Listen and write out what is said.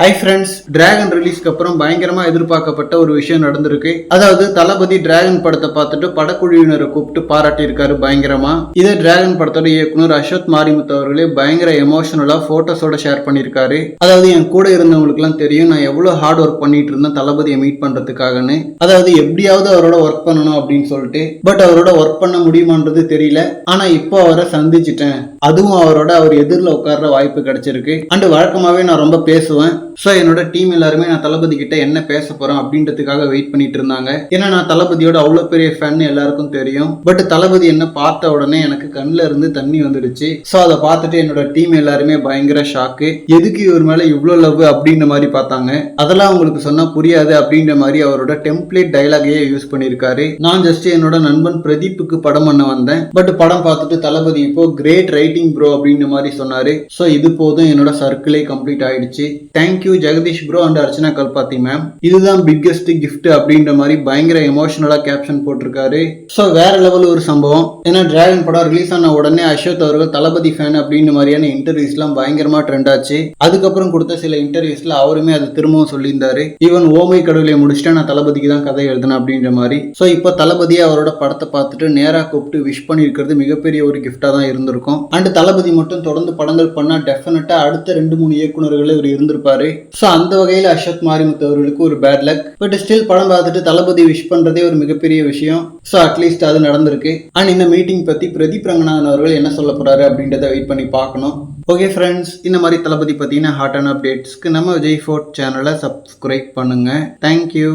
Hi friends, dragon ரிலீஸ்க்கு அப்புறம் பயங்கரமா எதிர்பார்க்கப்பட்ட ஒரு விஷயம் நடந்திருக்கு. அதாவது தளபதி டிராகன் படத்தை பார்த்துட்டு படக்குழுவினரை கூப்பிட்டு பாராட்டியிருக்காரு பயங்கரமா. இதே டிராகன் படத்தோட இயக்குனர் அஸ்வத் மாரிமுத்து அவர்களே பயங்கர எமோஷனலா போட்டோஸோட ஷேர் பண்ணியிருக்காரு. அதாவது என் கூட இருந்தவங்களுக்கு எல்லாம் தெரியும் நான் எவ்வளவு ஹார்ட் ஒர்க் பண்ணிட்டு இருந்தேன் தளபதியை மீட் பண்றதுக்காகன்னு. அதாவது எப்படியாவது அவரோட ஒர்க் பண்ணணும் அப்படின்னு சொல்லிட்டு, பட் அவரோட ஒர்க் பண்ண முடியுமான்றது தெரியல. ஆனா இப்போ அவரை சந்திச்சிட்டேன், அதுவும் அவர் எதிரில் உட்கார்ற வாய்ப்பு கிடைச்சிருக்கு. அண்ட் வழக்கமாவே நான் ரொம்ப பேசுவேன். ஸோ என்னோட டீம் எல்லாருமே நான் தளபதி கிட்ட என்ன பேச போறேன் அப்படின்றதுக்காக வெயிட் பண்ணிட்டு இருந்தாங்க. ஏன்னா நான் தளபதியோட அவ்வளோ பெரிய ஃபேன் எல்லாருக்கும் தெரியும். பட் தளபதி என்ன பார்த்த உடனே எனக்கு கண்ணில் இருந்து தண்ணி வந்துடுச்சு. ஸோ அதை பார்த்துட்டு என்னோட டீம் எல்லாருமே பயங்கர ஷாக்கு. எதுக்கு இவர் மேல இவ்வளோ லவ் அப்படின்ற மாதிரி பார்த்தாங்க. அதெல்லாம் உங்களுக்கு சொன்னா புரியாது அப்படின்ற மாதிரி அவரோட டெம்ப்ளேட் டைலாகையே யூஸ் பண்ணியிருக்காரு. நான் ஜஸ்ட் என்னோட நண்பன் பிரதீப்புக்கு படம் பண்ண வந்தேன். பட் படம் பார்த்துட்டு தளபதி இப்போ கிரேட் ரைட்டிங் ப்ரோ அப்படின்ற மாதிரி சொன்னாரு. ஸோ இது போதும், என்னோட சர்க்கிளே கம்ப்ளீட் ஆயிடுச்சு. Thank you Jagadish bro and Archana Kalpathi ma'am. இதுதான் பிக்கெஸ்ட் கிஃப்ட் அப்படின்ற மாதிரி பயங்கர எமோஷனலா கேப்ஷன் போட்டிருக்காரு. ஸோ வேற லெவல் ஒரு சம்பவம். ஏன்னா டிராகன் படம் ரிலீஸ் ஆன உடனே அஸ்வத் அவர்கள் தளபதி ஃபேன் அப்படின்ற மாதிரியான இன்டர்வியூஸ்லாம் பயங்கரமா ட்ரெண்ட் ஆச்சு. அதுக்கப்புறம் கொடுத்த சில இன்டர்வியூஸ்ல அவருமே அதை திரும்பவும் சொல்லியிருந்தாரு. ஈவன் ஓமை கடவுளை முடிச்சுட்டு நான் தளபதிக்கு தான் கதை எழுதினேன் அப்படின்ற மாதிரி. ஸோ இப்போ தளபதியை அவரோட படத்தை பார்த்துட்டு நேரா கூப்பிட்டு விஷ் பண்ணியிருக்கிறது மிகப்பெரிய ஒரு கிஃப்டா தான் இருந்திருக்கும். அண்ட் தளபதி மட்டும் தொடர்ந்து படங்கள் பண்ணா டெஃபினட்டா அடுத்த 2-3 இயக்குநர்கள் இவர் இருந்திருப்பாரு. ஸோ அந்த வகையில் அஸ்வத் மாரிமுத்து அவர்களுக்கு ஒரு பேட் லக். பட் ஸ்டில் படம் பார்த்துட்டு தளபதி விஷ் பண்றதே ஒரு மிகப்பெரிய விஷயம். ஸோ அட்லீஸ்ட் அது நடந்திருக்கு. அண்ட் இந்த மீட்டிங் பத்தி பிரதீப் ரங்கநாதன் அவர்கள் என்ன சொல்ல போறாரு அப்படின்றத வெயிட் பண்ணி பார்க்கணும். ஓகே ஃப்ரெண்ட்ஸ், இந்த மாதிரி தளபதி பத்தின ஹாட்டான அப்டேட்ஸ்க்கு நம்ம விஜய் ஃபோர்ட் சேனலை சப்ஸ்கிரைப் பண்ணுங்க. தேங்க்யூ.